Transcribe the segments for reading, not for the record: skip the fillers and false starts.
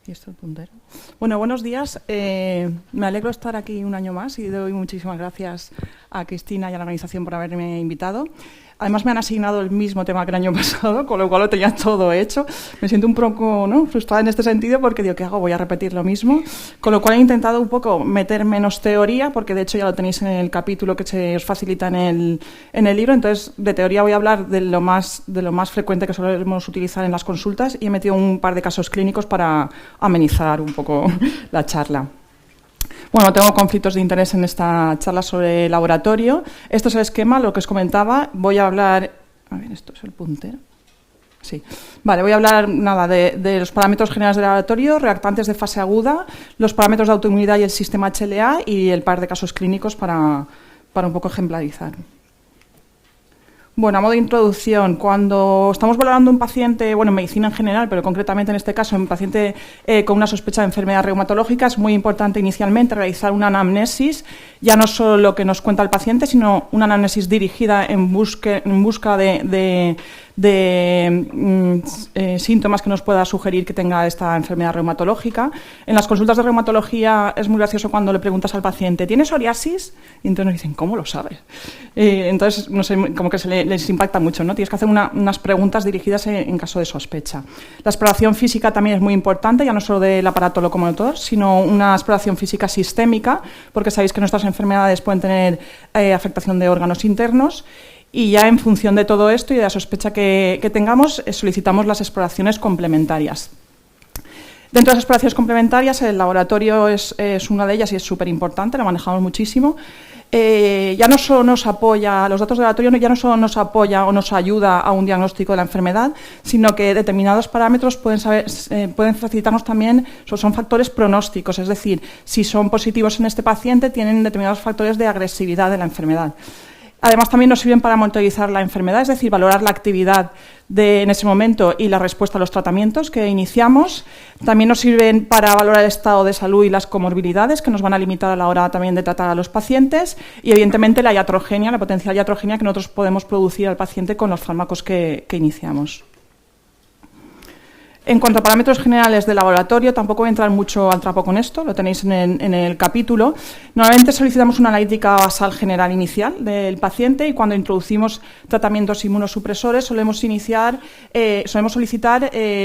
¿Y esto el puntero? Bueno, buenos días. Me alegro de estar aquí un año más y doy muchísimas gracias a Cristina y a la organización por haberme invitado. Además, me han asignado el mismo tema que el año pasado, con lo cual lo tenía todo hecho. Me siento un poco frustrada en este sentido porque digo, ¿qué hago? Voy a repetir lo mismo. Con lo cual he intentado un poco meter menos teoría, porque de hecho ya lo tenéis en el capítulo que se os facilita en el libro. Entonces, de teoría voy a hablar de lo más frecuente que solemos utilizar en las consultas y he metido un par de casos clínicos para amenizar un poco la charla. Bueno, tengo conflictos de interés en esta charla sobre laboratorio. Esto es el esquema, lo que os comentaba. Voy a hablar... A ver, esto es el puntero. Sí. Vale, voy a hablar de los parámetros generales del laboratorio, reactantes de fase aguda, los parámetros de autoinmunidad y el sistema HLA y el par de casos clínicos para un poco ejemplarizar. Bueno, a modo de introducción, cuando estamos valorando un paciente, bueno, en medicina en general, pero concretamente en este caso, un paciente con una sospecha de enfermedad reumatológica, es muy importante inicialmente realizar una anamnesis, ya no solo lo que nos cuenta el paciente, sino una anamnesis dirigida en busca de síntomas que nos pueda sugerir que tenga esta enfermedad reumatológica. En las consultas de reumatología es muy gracioso cuando le preguntas al paciente, ¿tienes psoriasis? Y entonces nos dicen, ¿cómo lo sabes? Entonces, no sé, como que les impacta mucho, ¿no? Tienes que hacer unas preguntas dirigidas en caso de sospecha. La exploración física también es muy importante, ya no solo del aparato locomotor, sino una exploración física sistémica, porque sabéis que nuestras enfermedades pueden tener afectación de órganos internos. Y ya en función de todo esto y de la sospecha que tengamos, solicitamos las exploraciones complementarias. Dentro de las exploraciones complementarias, el laboratorio es una de ellas y es súper importante, la manejamos muchísimo. Ya no solo nos apoya, los datos del laboratorio ya no solo nos apoya o nos ayuda a un diagnóstico de la enfermedad, sino que determinados parámetros pueden facilitarnos también, son factores pronósticos, es decir, si son positivos en este paciente, tienen determinados factores de agresividad de la enfermedad. Además, también nos sirven para monitorizar la enfermedad, es decir, valorar la actividad en ese momento y la respuesta a los tratamientos que iniciamos. También nos sirven para valorar el estado de salud y las comorbilidades, que nos van a limitar a la hora también de tratar a los pacientes. Y, evidentemente, la iatrogenia, la potencial iatrogenia que nosotros podemos producir al paciente con los fármacos que iniciamos. En cuanto a parámetros generales del laboratorio, tampoco voy a entrar mucho al trapo con esto, lo tenéis en el capítulo. Normalmente solicitamos una analítica basal general inicial del paciente y cuando introducimos tratamientos inmunosupresores solemos solicitar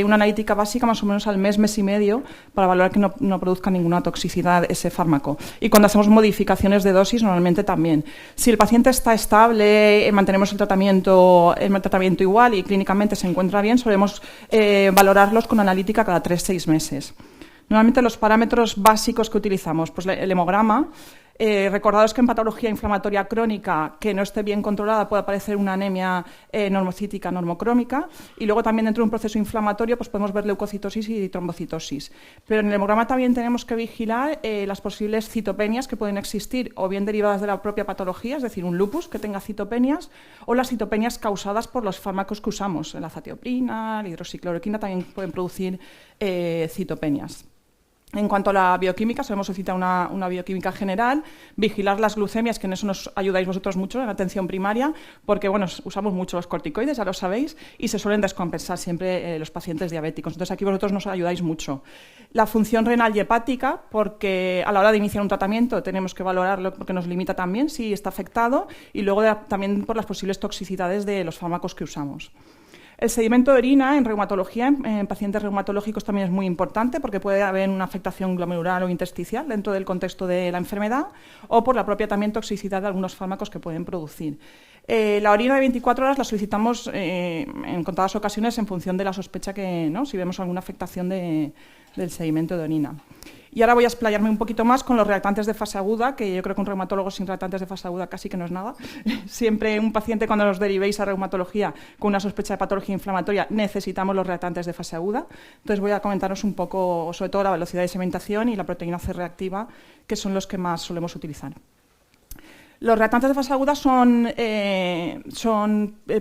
una analítica básica más o menos al mes y medio para valorar que no produzca ninguna toxicidad ese fármaco. Y cuando hacemos modificaciones de dosis, normalmente también. Si el paciente está estable, mantenemos el tratamiento igual y clínicamente se encuentra bien, solemos valorar con analítica cada 3-6 meses. Normalmente los parámetros básicos que utilizamos, pues el hemograma, recordados que en patología inflamatoria crónica que no esté bien controlada puede aparecer una anemia normocítica, normocrómica, y luego también dentro de un proceso inflamatorio pues podemos ver leucocitosis y trombocitosis. Pero en el hemograma también tenemos que vigilar las posibles citopenias que pueden existir o bien derivadas de la propia patología, es decir, un lupus que tenga citopenias, o las citopenias causadas por los fármacos que usamos. La azatioprina, la hidroxicloroquina también pueden producir citopenias. En cuanto a la bioquímica, solemos solicitar una bioquímica general, vigilar las glucemias, que en eso nos ayudáis vosotros mucho en la atención primaria, porque bueno, usamos mucho los corticoides, ya lo sabéis, y se suelen descompensar siempre los pacientes diabéticos. Entonces aquí vosotros nos ayudáis mucho. La función renal y hepática, porque a la hora de iniciar un tratamiento tenemos que valorarlo porque nos limita también si está afectado, y luego también por las posibles toxicidades de los fármacos que usamos. El sedimento de orina en reumatología, en pacientes reumatológicos también es muy importante porque puede haber una afectación glomerular o intersticial dentro del contexto de la enfermedad o por la propia también toxicidad de algunos fármacos que pueden producir. La orina de 24 horas la solicitamos en contadas ocasiones en función de la sospecha si vemos alguna afectación del sedimento de orina. Y ahora voy a explayarme un poquito más con los reactantes de fase aguda, que yo creo que un reumatólogo sin reactantes de fase aguda casi que no es nada. Siempre un paciente, cuando nos derivéis a reumatología con una sospecha de patología inflamatoria, necesitamos los reactantes de fase aguda. Entonces voy a comentaros un poco, sobre todo, la velocidad de sedimentación y la proteína C reactiva, que son los que más solemos utilizar. Los reactantes de fase aguda son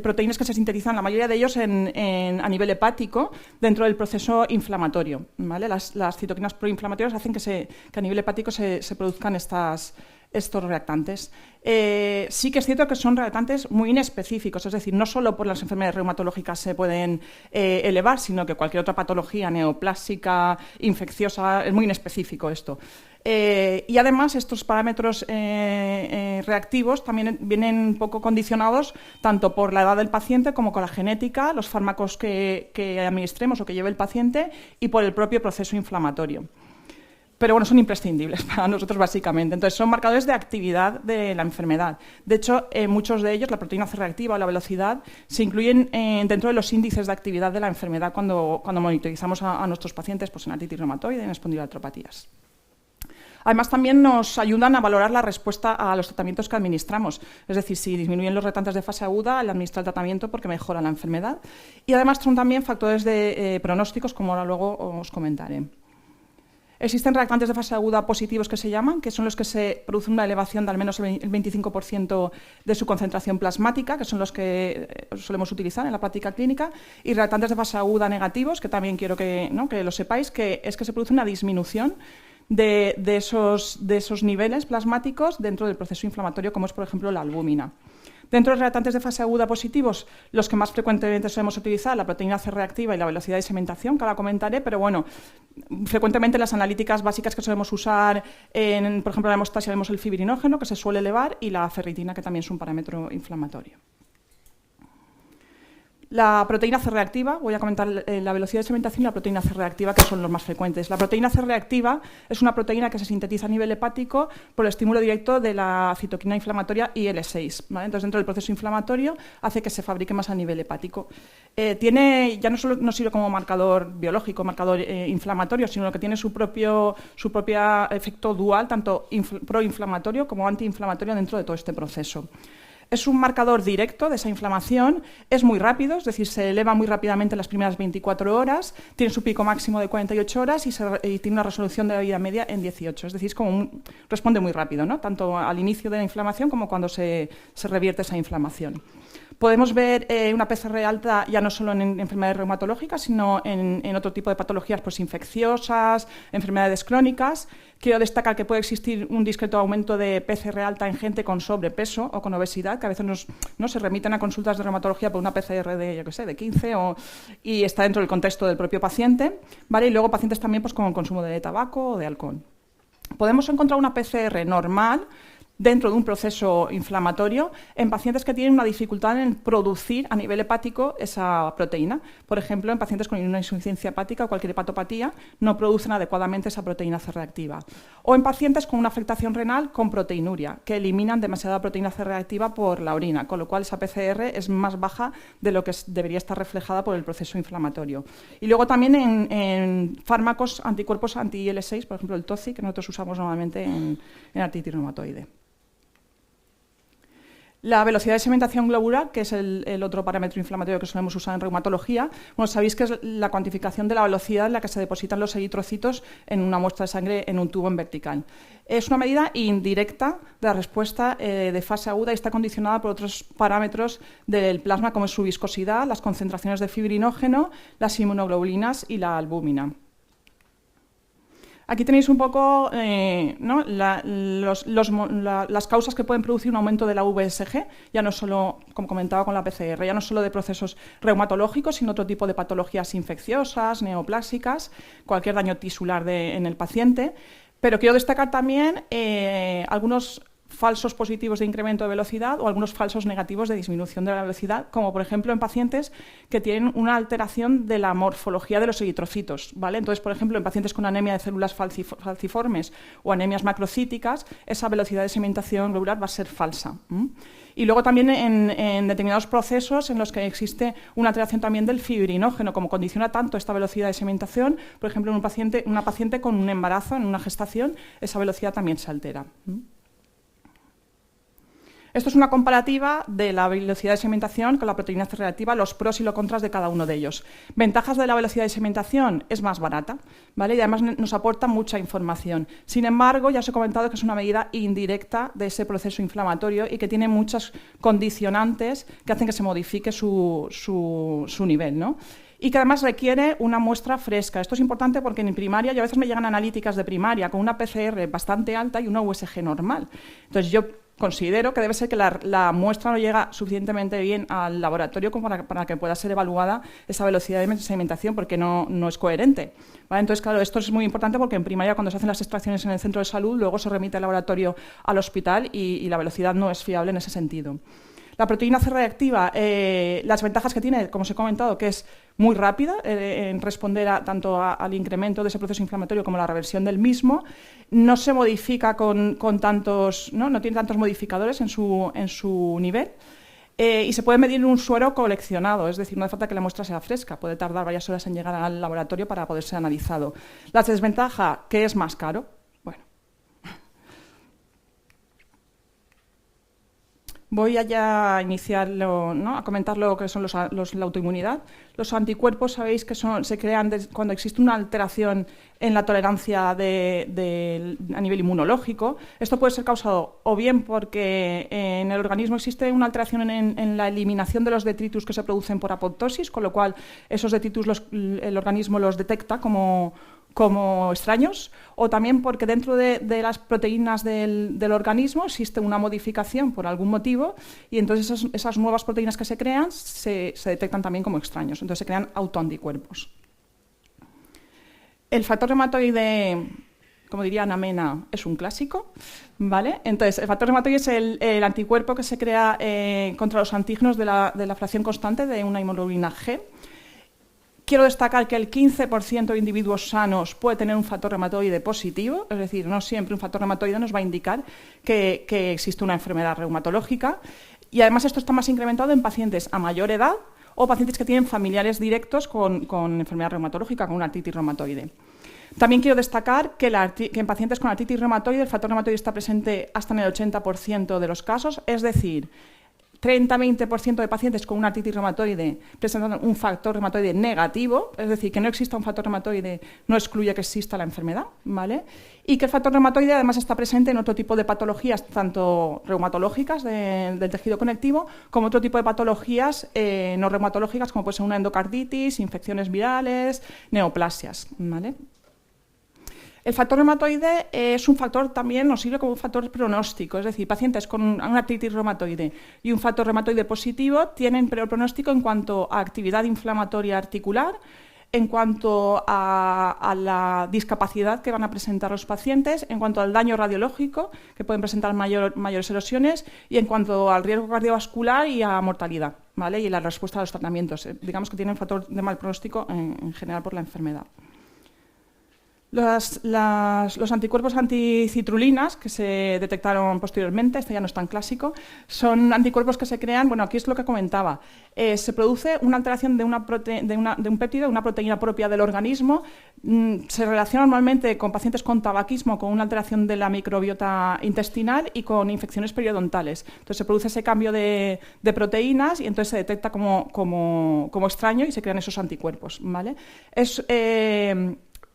proteínas que se sintetizan, la mayoría de ellos a nivel hepático, dentro del proceso inflamatorio, ¿vale? Las citoquinas proinflamatorias hacen que a nivel hepático se produzcan estas estos reactantes. Sí que es cierto que son reactantes muy inespecíficos, es decir, no solo por las enfermedades reumatológicas se pueden elevar, sino que cualquier otra patología neoplásica, infecciosa, es muy inespecífico esto. Y además estos parámetros reactivos también vienen un poco condicionados tanto por la edad del paciente como con la genética, los fármacos que administremos o que lleve el paciente y por el propio proceso inflamatorio. Pero bueno, son imprescindibles para nosotros básicamente. Entonces, son marcadores de actividad de la enfermedad. De hecho, muchos de ellos, la proteína C reactiva o la velocidad, se incluyen dentro de los índices de actividad de la enfermedad cuando monitorizamos a nuestros pacientes pues, en artritis reumatoide y en espondiloartropatías. Además, también nos ayudan a valorar la respuesta a los tratamientos que administramos. Es decir, si disminuyen los reactantes de fase aguda, al administrar el tratamiento porque mejora la enfermedad. Y además son también factores de pronósticos, como ahora luego os comentaré. Existen reactantes de fase aguda positivos que se llaman, que son los que se produce una elevación de al menos el 25% de su concentración plasmática, que son los que solemos utilizar en la práctica clínica, y reactantes de fase aguda negativos, que también quiero que lo sepáis, que es que se produce una disminución de esos niveles plasmáticos dentro del proceso inflamatorio, como es, por ejemplo, la albúmina. Dentro de los reactantes de fase aguda positivos, los que más frecuentemente solemos utilizar, la proteína C reactiva y la velocidad de sedimentación, que ahora comentaré, pero bueno, frecuentemente las analíticas básicas que solemos usar, por ejemplo, en la hemostasia vemos el fibrinógeno, que se suele elevar, y la ferritina, que también es un parámetro inflamatorio. La proteína C reactiva, voy a comentar la velocidad de sedimentación y la proteína C reactiva, que son los más frecuentes. La proteína C reactiva es una proteína que se sintetiza a nivel hepático por el estímulo directo de la citoquina inflamatoria IL-6. ¿Vale? Entonces, dentro del proceso inflamatorio hace que se fabrique más a nivel hepático. Ya no solo nos sirve como marcador biológico, marcador inflamatorio, sino que tiene su propio efecto dual, tanto proinflamatorio como antiinflamatorio dentro de todo este proceso. Es un marcador directo de esa inflamación, es muy rápido, es decir, se eleva muy rápidamente en las primeras 24 horas, tiene su pico máximo de 48 horas y tiene una resolución de la vida media en 18. Es decir, responde muy rápido, ¿no? Tanto al inicio de la inflamación como cuando se revierte esa inflamación. Podemos ver una PCR alta ya no solo en enfermedades reumatológicas, sino en otro tipo de patologías pues, infecciosas, enfermedades crónicas. Quiero destacar que puede existir un discreto aumento de PCR alta en gente con sobrepeso o con obesidad, que a veces se remiten a consultas de reumatología por una PCR de 15 y está dentro del contexto del propio paciente, ¿vale? Y luego pacientes también pues, con consumo de tabaco o de alcohol. Podemos encontrar una PCR normal dentro de un proceso inflamatorio en pacientes que tienen una dificultad en producir a nivel hepático esa proteína. Por ejemplo, en pacientes con una insuficiencia hepática o cualquier hepatopatía no producen adecuadamente esa proteína C reactiva. O en pacientes con una afectación renal con proteinuria, que eliminan demasiada proteína C reactiva por la orina, con lo cual esa PCR es más baja de lo que debería estar reflejada por el proceso inflamatorio. Y luego también en fármacos anticuerpos anti-IL-6, por ejemplo el TOCI, que nosotros usamos normalmente en artritis reumatoide. La velocidad de sedimentación globular, que es el otro parámetro inflamatorio que solemos usar en reumatología, bueno, sabéis que es la cuantificación de la velocidad en la que se depositan los eritrocitos en una muestra de sangre en un tubo en vertical. Es una medida indirecta de la respuesta de fase aguda y está condicionada por otros parámetros del plasma, como es su viscosidad, las concentraciones de fibrinógeno, las inmunoglobulinas y la albúmina. Aquí tenéis un poco las causas que pueden producir un aumento de la VSG, ya no solo, como comentaba con la PCR, ya no solo de procesos reumatológicos, sino otro tipo de patologías infecciosas, neoplásicas, cualquier daño tisular en el paciente. Pero quiero destacar también algunos falsos positivos de incremento de velocidad o algunos falsos negativos de disminución de la velocidad, como por ejemplo en pacientes que tienen una alteración de la morfología de los eritrocitos, ¿vale? Entonces, por ejemplo, en pacientes con anemia de células falciformes o anemias macrocíticas, esa velocidad de sedimentación globular va a ser falsa. Y luego también en determinados procesos en los que existe una alteración también del fibrinógeno, como condiciona tanto esta velocidad de sedimentación, por ejemplo, en una paciente con un embarazo, en una gestación, esa velocidad también se altera. Esto es una comparativa de la velocidad de sedimentación con la proteína C reactiva, los pros y los contras de cada uno de ellos. Ventajas de la velocidad de sedimentación: es más barata, ¿vale? Y además nos aporta mucha información. Sin embargo, ya os he comentado que es una medida indirecta de ese proceso inflamatorio y que tiene muchas condicionantes que hacen que se modifique su nivel, ¿no? y que además requiere una muestra fresca. Esto es importante porque en primaria, yo a veces me llegan analíticas de primaria con una PCR bastante alta y una USG normal. Entonces yo considero que debe ser que la muestra no llega suficientemente bien al laboratorio como para que pueda ser evaluada esa velocidad de sedimentación, porque no es coherente, ¿vale? Entonces, claro, esto es muy importante porque en primaria, cuando se hacen las extracciones en el centro de salud, luego se remite el laboratorio al hospital y la velocidad no es fiable en ese sentido. La proteína C reactiva, las ventajas que tiene, como os he comentado, que es muy rápida en responder tanto al incremento de ese proceso inflamatorio como a la reversión del mismo. No se modifica con tantos, no tiene tantos modificadores en su nivel. Y se puede medir en un suero coleccionado, es decir, no hace falta que la muestra sea fresca, puede tardar varias horas en llegar al laboratorio para poder ser analizado. La desventaja, que es más caro. Voy a iniciarlo, ¿no? A comentar lo que son la autoinmunidad. Los anticuerpos, sabéis que se crean cuando existe una alteración en la tolerancia a nivel inmunológico. Esto puede ser causado o bien porque en el organismo existe una alteración en la eliminación de los detritus que se producen por apoptosis, con lo cual esos detritus el organismo los detecta como extraños, o también porque dentro de las proteínas del organismo existe una modificación por algún motivo y entonces esas nuevas proteínas que se crean se detectan también como extraños, entonces se crean autoanticuerpos. El factor reumatoide, como diría Ana Mena, es un clásico, ¿vale? Entonces, el factor reumatoide es el anticuerpo que se crea contra los antígenos de la fracción constante de una hemoglobina G. Quiero destacar que el 15% de individuos sanos puede tener un factor reumatoide positivo, es decir, no siempre un factor reumatoide nos va a indicar que existe una enfermedad reumatológica, y además esto está más incrementado en pacientes a mayor edad o pacientes que tienen familiares directos con enfermedad reumatológica, con una artritis reumatoide. También quiero destacar que en pacientes con artritis reumatoide el factor reumatoide está presente hasta en el 80% de los casos, es decir, 30-20% de pacientes con una artritis reumatoide presentan un factor reumatoide negativo, es decir, que no exista un factor reumatoide no excluye que exista la enfermedad, ¿vale? Y que el factor reumatoide además está presente en otro tipo de patologías, tanto reumatológicas del tejido conectivo, como otro tipo de patologías no reumatológicas, como puede ser una endocarditis, infecciones virales, neoplasias, ¿vale? El factor reumatoide es un factor también, nos sirve como un factor pronóstico, es decir, pacientes con una artritis reumatoide y un factor reumatoide positivo tienen peor pronóstico en cuanto a actividad inflamatoria articular, en cuanto a la discapacidad que van a presentar los pacientes, en cuanto al daño radiológico, que pueden presentar mayores erosiones, y en cuanto al riesgo cardiovascular y a mortalidad, ¿vale? Y la respuesta a los tratamientos. Digamos que tienen un factor de mal pronóstico en general por la enfermedad. Los anticuerpos anticitrulinas, que se detectaron posteriormente, este ya no es tan clásico, son anticuerpos que se crean, bueno, aquí es lo que comentaba, se produce una alteración de un péptido, de una proteína propia del organismo, se relaciona normalmente con pacientes con tabaquismo, con una alteración de la microbiota intestinal y con infecciones periodontales. Entonces se produce ese cambio de proteínas y entonces se detecta como extraño y se crean esos anticuerpos, ¿vale? Es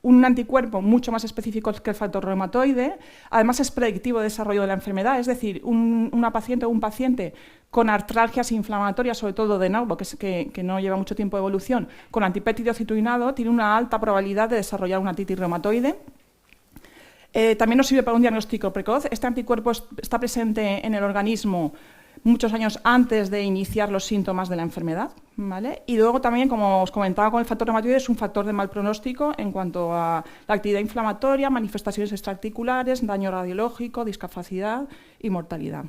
un anticuerpo mucho más específico que el factor reumatoide, además es predictivo de desarrollo de la enfermedad, es decir, una paciente o un paciente con artralgias inflamatorias, sobre todo de nuevo, que no lleva mucho tiempo de evolución, con antipéptido citrulinado, tiene una alta probabilidad de desarrollar una artritis reumatoide. También nos sirve para un diagnóstico precoz. Este anticuerpo está presente en el organismo muchos años antes de iniciar los síntomas de la enfermedad, ¿vale? Y luego también, como os comentaba con el factor reumatoide, es un factor de mal pronóstico en cuanto a la actividad inflamatoria, manifestaciones extraarticulares, daño radiológico, discapacidad y mortalidad.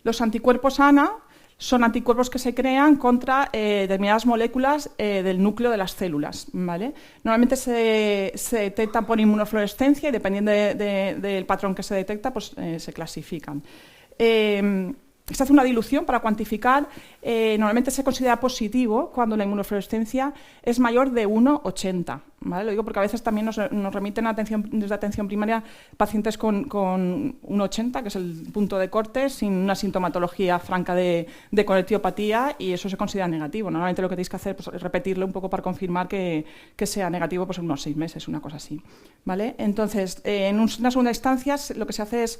Los anticuerpos ANA son anticuerpos que se crean contra determinadas moléculas del núcleo de las células, ¿vale? Normalmente se detectan por inmunofluorescencia y dependiendo del patrón que se detecta, pues se clasifican. Se hace una dilución para cuantificar, normalmente se considera positivo cuando la inmunofluorescencia es mayor de 1,80, ¿vale? Lo digo porque a veces también nos remiten desde atención primaria pacientes con un 80, que es el punto de corte, sin una sintomatología franca de conectivopatía, y eso se considera negativo. Normalmente lo que tenéis que hacer es repetirlo un poco para confirmar que sea negativo, pues en unos 6 meses, una cosa así, ¿vale? Entonces, en una segunda instancia, lo que se hace es,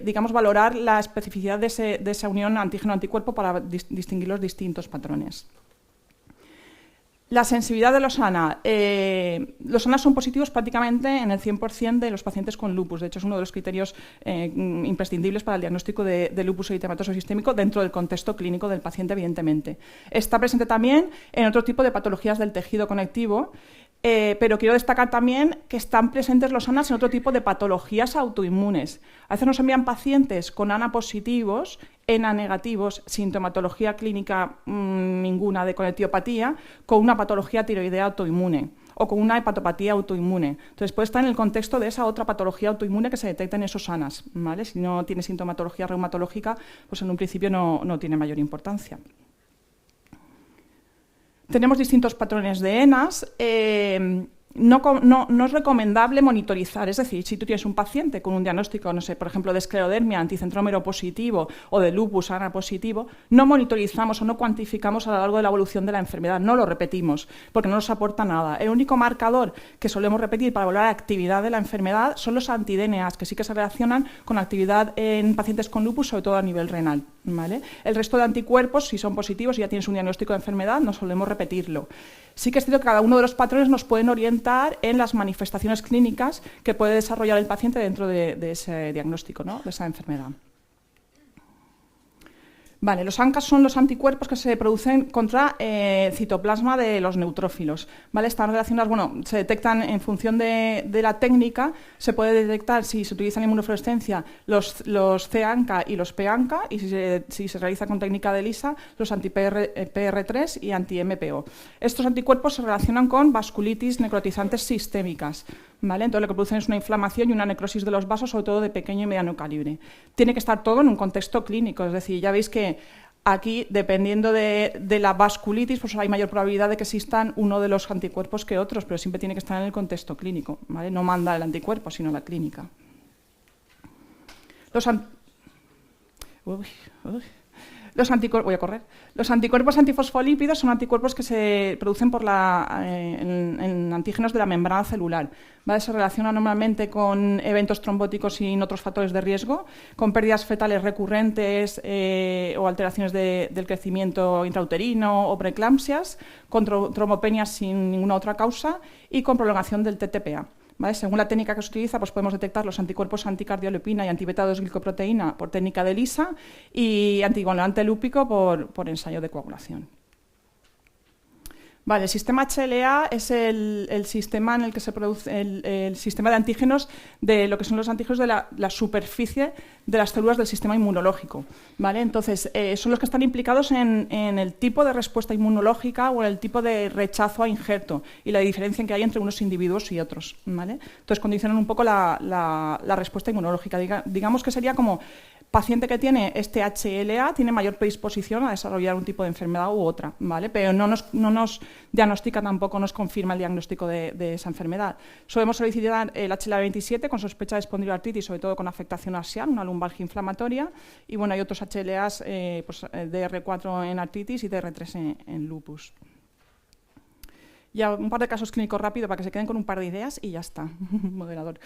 digamos, valorar la especificidad de esa unión antígeno-anticuerpo para distinguir los distintos patrones. La sensibilidad de los ANA. Los ANA son positivos prácticamente en el 100% de los pacientes con lupus. De hecho, es uno de los criterios imprescindibles para el diagnóstico de lupus eritematoso sistémico dentro del contexto clínico del paciente, evidentemente. Está presente también en otro tipo de patologías del tejido conectivo, pero quiero destacar también que están presentes los ANAs en otro tipo de patologías autoinmunes. A veces nos envían pacientes con ANA positivos, ENA negativos, sintomatología clínica ninguna de conectivopatía, con una patología tiroidea autoinmune o con una hepatopatía autoinmune. Entonces puede estar en el contexto de esa otra patología autoinmune que se detecta en esos ANAs, ¿vale? Si no tiene sintomatología reumatológica, pues en un principio no tiene mayor importancia. Tenemos distintos patrones de ENAs. No es recomendable monitorizar, es decir, si tú tienes un paciente con un diagnóstico, no sé, por ejemplo, de esclerodermia anticentrómero positivo o de lupus ANA positivo, no monitorizamos o no cuantificamos a lo largo de la evolución de la enfermedad, no lo repetimos, porque no nos aporta nada. El único marcador que solemos repetir para valorar la actividad de la enfermedad son los anti-DNAs, que sí que se relacionan con actividad en pacientes con lupus, sobre todo a nivel renal, ¿vale? El resto de anticuerpos, si son positivos y ya tienes un diagnóstico de enfermedad, no solemos repetirlo. Sí que es cierto que cada uno de los patrones nos pueden orientar en las manifestaciones clínicas que puede desarrollar el paciente dentro de ese diagnóstico, ¿no?, de esa enfermedad. Vale, los ANCAs son los anticuerpos que se producen contra citoplasma de los neutrófilos, ¿vale? Están relacionados, bueno, se detectan en función de la técnica, se puede detectar si se utiliza en inmunofluorescencia los C-ANCA y los P-ANCA, y si se realiza con técnica de ELISA, los anti-PR3 y anti-MPO. Estos anticuerpos se relacionan con vasculitis necrotizantes sistémicas, ¿vale? Entonces lo que producen es una inflamación y una necrosis de los vasos, sobre todo de pequeño y mediano calibre. Tiene que estar todo en un contexto clínico, es decir, ya veis que aquí, dependiendo de la vasculitis, pues hay mayor probabilidad de que existan uno de los anticuerpos que otros, pero siempre tiene que estar en el contexto clínico, ¿vale? No manda el anticuerpo, sino la clínica. Los anticuerpos antifosfolípidos son anticuerpos que se producen en antígenos de la membrana celular, ¿vale? Se relacionan normalmente con eventos trombóticos sin otros factores de riesgo, con pérdidas fetales recurrentes o alteraciones del crecimiento intrauterino o preeclampsias, con trombopenias sin ninguna otra causa y con prolongación del TTPA. ¿Vale? Según la técnica que se utiliza, pues podemos detectar los anticuerpos anticardiolipina y antibeta-2-glicoproteína por técnica de ELISA y anticoagulante lúpico por ensayo de coagulación. Vale, el sistema HLA es el sistema en el que se produce el sistema de antígenos de lo que son los antígenos de la superficie de las células del sistema inmunológico, ¿vale? Entonces, son los que están implicados en el tipo de respuesta inmunológica o en el tipo de rechazo a injerto y la diferencia que hay entre unos individuos y otros, ¿vale? Entonces, condicionan un poco la respuesta inmunológica. Digamos que sería como paciente que tiene este HLA tiene mayor predisposición a desarrollar un tipo de enfermedad u otra, ¿vale? Pero no nos diagnostica, tampoco nos confirma el diagnóstico de esa enfermedad. Solemos solicitar el HLA-27 con sospecha de espondiloartritis, sobre todo con afectación axial, una lumbalgia inflamatoria, y bueno, hay otros HLAs, DR4 en artritis y DR3 en lupus. Ya un par de casos clínicos rápido para que se queden con un par de ideas y ya está, moderador.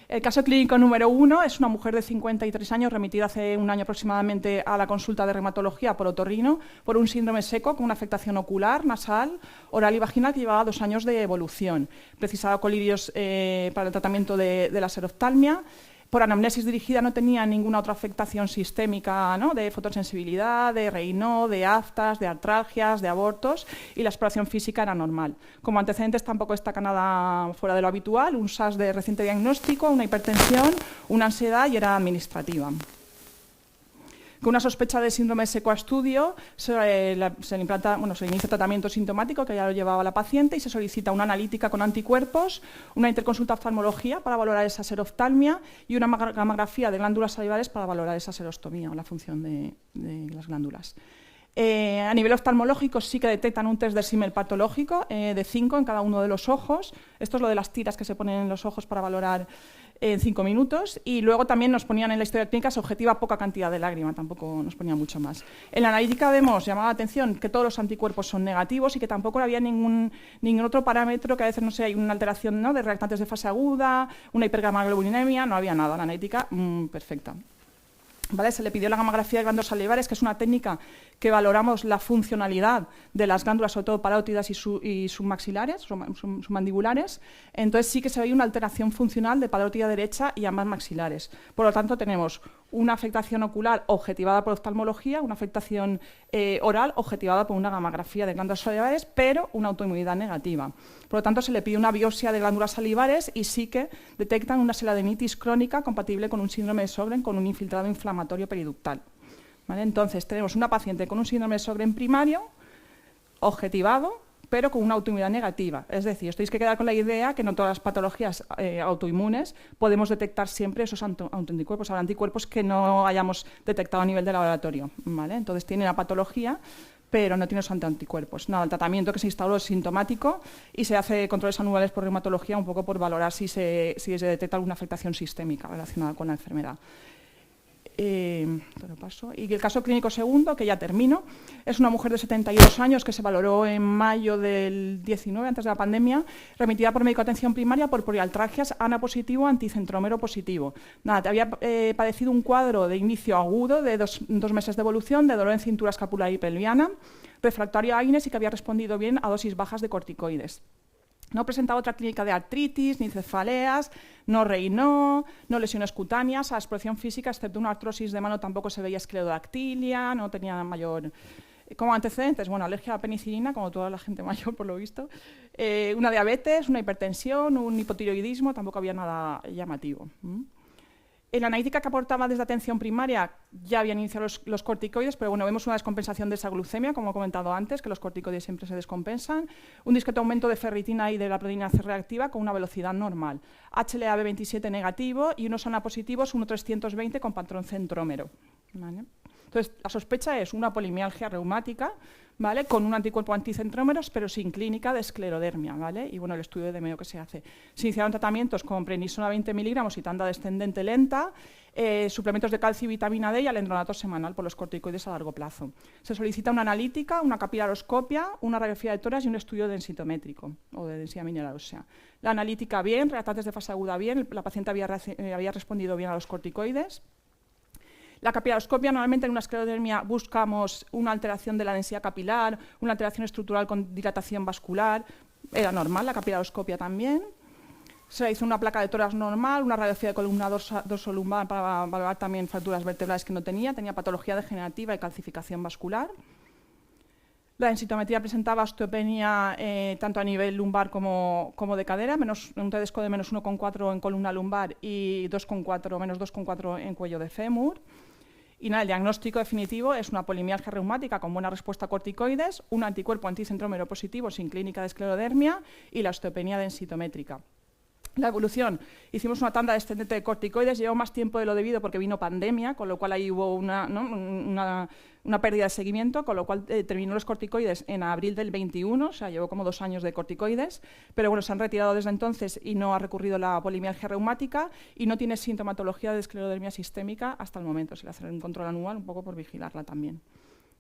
El caso clínico número 1 es una mujer de 53 años remitida hace un año aproximadamente a la consulta de reumatología por otorrino por un síndrome seco con una afectación ocular, nasal, oral y vaginal que llevaba 2 años de evolución. Precisaba colirios para el tratamiento de la seroftalmia. Por anamnesis dirigida no tenía ninguna otra afectación sistémica, ¿no?, de fotosensibilidad, de Raynaud, de aftas, de artralgias, de abortos, y la exploración física era normal. Como antecedentes tampoco destaca nada fuera de lo habitual, un SAS de reciente diagnóstico, una hipertensión, una ansiedad y era administrativa. Con una sospecha de síndrome seco a estudio, se inicia tratamiento sintomático que ya lo llevaba la paciente y se solicita una analítica con anticuerpos, una interconsulta oftalmología para valorar esa seroftalmia y una gamografía de glándulas salivares para valorar esa serostomía o la función de las glándulas. A nivel oftalmológico sí que detectan un test de rímel patológico de 5 en cada uno de los ojos. Esto es lo de las tiras que se ponen en los ojos para valorar en 5 minutos. Y luego también nos ponían en la historia clínica se objetiva poca cantidad de lágrima, tampoco nos ponía mucho más. En la analítica vemos, llamaba la atención, que todos los anticuerpos son negativos y que tampoco había ningún otro parámetro, que a veces, no sé, hay una alteración, ¿no?, de reactantes de fase aguda, una hipergamaglobulinemia, no había nada. La analítica perfecta. ¿Vale? Se le pidió la gamografía de glándulas salivares, que es una técnica que valoramos la funcionalidad de las glándulas, sobre todo parótidas y submaxilares, submandibulares. Entonces sí que se ve una alteración funcional de parótida derecha y ambas maxilares. Por lo tanto, tenemos una afectación ocular objetivada por oftalmología, una afectación oral objetivada por una gamografía de glándulas salivares, pero una autoinmunidad negativa. Por lo tanto, se le pide una biopsia de glándulas salivares y sí que detectan una seladenitis crónica compatible con un síndrome de Sjögren con un infiltrado inflamatorio periductal. ¿Vale? Entonces, tenemos una paciente con un síndrome de Sjögren primario, objetivado, pero con una autoinmunidad negativa. Es decir, os tenéis que quedar con la idea que no todas las patologías autoinmunes podemos detectar siempre esos autoanticuerpos, anticuerpos que no hayamos detectado a nivel de laboratorio. ¿Vale? Entonces, tiene la patología, pero no tiene los anticuerpos. Nada, el tratamiento que se instauró es sintomático y se hace controles anuales por reumatología un poco por valorar si se detecta alguna afectación sistémica relacionada con la enfermedad. Te lo paso. Y el caso clínico segundo, que ya termino, es una mujer de 72 años que se valoró en mayo del 19, antes de la pandemia, remitida por médico de atención primaria por poliartralgias, ANA positivo, anticentrómero positivo. Nada, había padecido un cuadro de inicio agudo de dos meses de evolución, de dolor en cintura escapular y pelviana, refractario a AINES y que había respondido bien a dosis bajas de corticoides. No presentaba otra clínica de artritis, ni cefaleas, no reinó, no lesiones cutáneas, a exploración física, excepto una artrosis de mano, tampoco se veía esclerodactilia, no tenía mayor... Como antecedentes, bueno, alergia a la penicilina, como toda la gente mayor, por lo visto, una diabetes, una hipertensión, un hipotiroidismo, tampoco había nada llamativo. En la analítica que aportaba desde atención primaria ya habían iniciado los corticoides, pero bueno, vemos una descompensación de esa glucemia, como he comentado antes, que los corticoides siempre se descompensan, un discreto aumento de ferritina y de la proteína C reactiva con una velocidad normal, HLA-B27 negativo y unos ANA positivos, 1,320 con patrón centrómero. ¿Vale? Entonces, la sospecha es una polimialgia reumática, ¿vale?, con un anticuerpo anticentrómeros, pero sin clínica de esclerodermia, ¿vale? Y bueno, el estudio de Mayo que se hace. Se iniciaron tratamientos con prednisona 20 miligramos y tanda descendente lenta, suplementos de calcio y vitamina D y alendronato semanal por los corticoides a largo plazo. Se solicita una analítica, una capilaroscopia, una radiografía de tórax y un estudio densitométrico o de densidad mineral ósea. La analítica bien, reactantes de fase aguda bien, la paciente había respondido bien a los corticoides. La capilaroscopia, normalmente en una esclerodermia buscamos una alteración de la densidad capilar, una alteración estructural con dilatación vascular, era normal la capilaroscopia también. Se hizo una placa de tórax normal, una radiografía de columna dorsolumbar para valorar también fracturas vertebrales que no tenía patología degenerativa y calcificación vascular. La densitometría presentaba osteopenia tanto a nivel lumbar como de cadera, un TEDESCO de menos 1,4 en columna lumbar y menos 2,4 en cuello de fémur. Y nada, el diagnóstico definitivo es una polimialgia reumática con buena respuesta a corticoides, un anticuerpo anticentrómero positivo sin clínica de esclerodermia y la osteopenia densitométrica. La evolución, hicimos una tanda descendente de corticoides, llevó más tiempo de lo debido porque vino pandemia, con lo cual ahí hubo una pérdida de seguimiento, con lo cual terminó los corticoides en abril del 21, o sea, llevó como 2 años de corticoides, pero bueno, se han retirado desde entonces y no ha recurrido la polimialgia reumática y no tiene sintomatología de esclerodermia sistémica hasta el momento. Se le hace un control anual un poco por vigilarla también.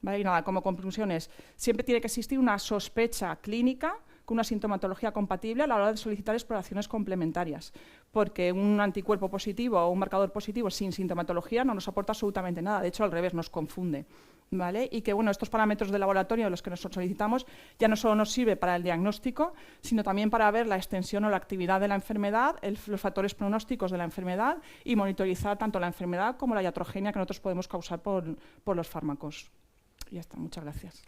¿Vale? Y nada, como conclusiones, siempre tiene que existir una sospecha clínica con una sintomatología compatible a la hora de solicitar exploraciones complementarias, porque un anticuerpo positivo o un marcador positivo sin sintomatología no nos aporta absolutamente nada, de hecho al revés, nos confunde. ¿Vale? Y que bueno, estos parámetros de laboratorio, los que nosotros solicitamos, ya no solo nos sirve para el diagnóstico, sino también para ver la extensión o la actividad de la enfermedad, los factores pronósticos de la enfermedad y monitorizar tanto la enfermedad como la iatrogenia que nosotros podemos causar por los fármacos. Y ya está, muchas gracias.